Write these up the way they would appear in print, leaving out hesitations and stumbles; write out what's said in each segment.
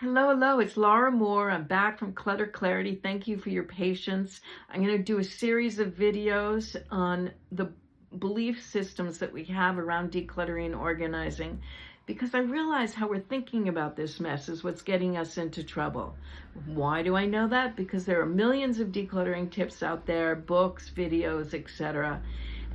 Hello, hello, it's Laura Moore. I'm back from Clutter Clarity. Thank you for your patience. I'm going to do a series of videos on the belief systems that we have around decluttering and organizing, because I realize how we're thinking about this mess is what's getting us into trouble. Why do I know that? Because there are millions of decluttering tips out there, books, videos, etc.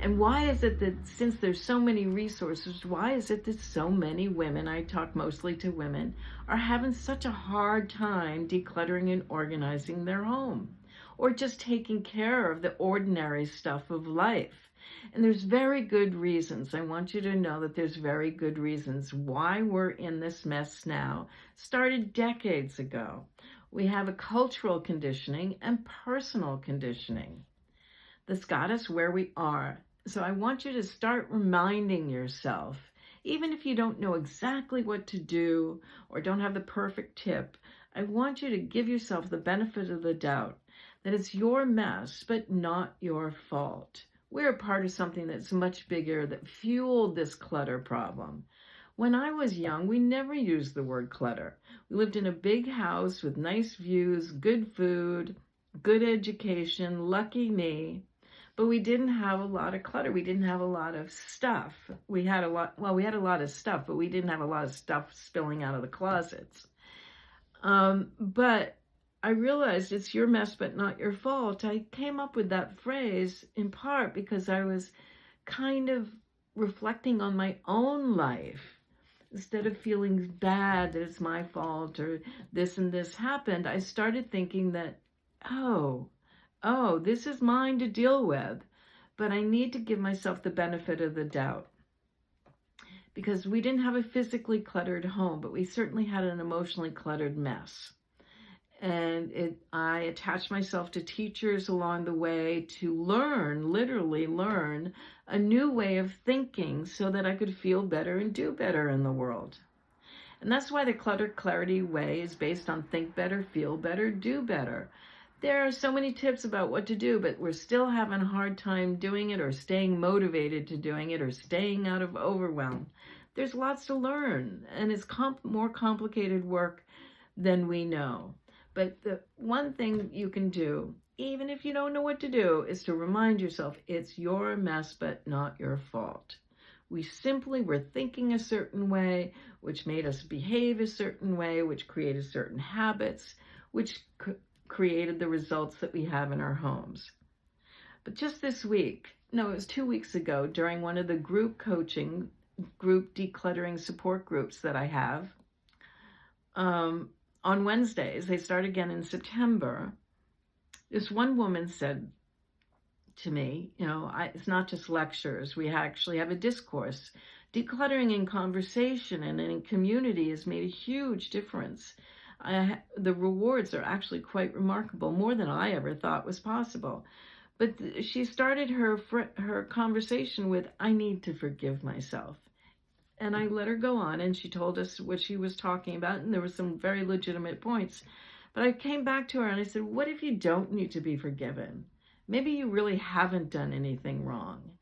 And why is it that since there's so many resources, why is it that so many women, I talk mostly to women, are having such a hard time decluttering and organizing their home, or just taking care of the ordinary stuff of life? And there's very good reasons. I want you to know that there's very good reasons why we're in this mess now. Started decades ago. We have a cultural conditioning and personal conditioning that's got us where we are. So I want you to start reminding yourself, even if you don't know exactly what to do or don't have the perfect tip, I want you to give yourself the benefit of the doubt that it's your mess, but not your fault. We're a part of something that's much bigger that fueled this clutter problem. When I was young, we never used the word clutter. We lived in a big house with nice views, good food, good education, lucky me. But we didn't have a lot of clutter. We didn't have a lot of stuff. We had a lot of stuff, but we didn't have a lot of stuff spilling out of the closets. But I realized it's your mess, but not your fault. I came up with that phrase in part because I was kind of reflecting on my own life. Instead of feeling bad that it's my fault or this and this happened, I started thinking that, oh, this is mine to deal with, but I need to give myself the benefit of the doubt. Because we didn't have a physically cluttered home, but we certainly had an emotionally cluttered mess. And I attached myself to teachers along the way to literally learn a new way of thinking so that I could feel better and do better in the world. And that's why the ClutterClarity Way is based on think better, feel better, do better. There are so many tips about what to do, but we're still having a hard time doing it or staying motivated to doing it or staying out of overwhelm. There's lots to learn, and it's more complicated work than we know. But the one thing you can do, even if you don't know what to do, is to remind yourself it's your mess, but not your fault. We simply were thinking a certain way, which made us behave a certain way, which created certain habits, which created the results that we have in our homes. But just this week, no, it was 2 weeks ago, during one of the group decluttering support groups that I have, on Wednesdays, they start again in September, this one woman said to me, it's not just lectures, we actually have a discourse. Decluttering in conversation and in community has made a huge difference. The rewards are actually quite remarkable, more than I ever thought was possible. But she started her conversation with, I need to forgive myself. And I let her go on, and she told us what she was talking about, and there were some very legitimate points. But I came back to her and I said, what if you don't need to be forgiven? Maybe you really haven't done anything wrong.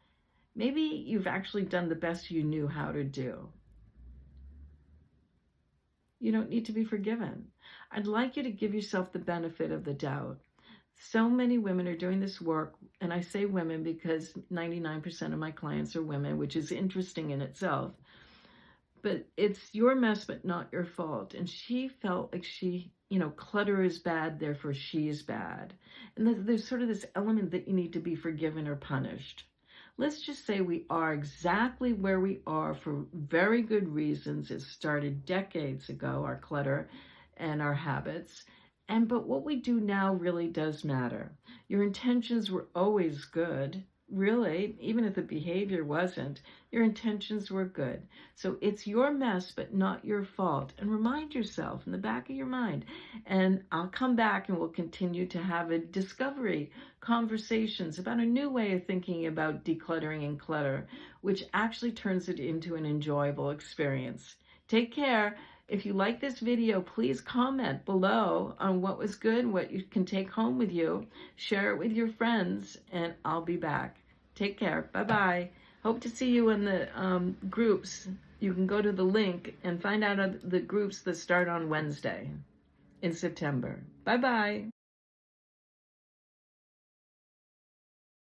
Maybe you've actually done the best you knew how to do. You don't need to be forgiven. I'd like you to give yourself the benefit of the doubt. So many women are doing this work, and I say women because 99% of my clients are women, which is interesting in itself. But it's your mess, but not your fault. And she felt like clutter is bad, therefore she's bad. And there's sort of this element that you need to be forgiven or punished. Let's just say we are exactly where we are for very good reasons. It started decades ago, our clutter and our habits. But what we do now really does matter. Your intentions were always good. Really, even if the behavior wasn't, your intentions were good. So it's your mess, but not your fault. And remind yourself in the back of your mind. And I'll come back and we'll continue to have a discovery conversations about a new way of thinking about decluttering and clutter, which actually turns it into an enjoyable experience. Take care. If you like this video, please comment below on what was good, what you can take home with you. Share it with your friends, and I'll be back. Take care. Bye-bye. Hope to see you in the groups you can go to the link and find out the groups that start on Wednesday in September. Bye-bye.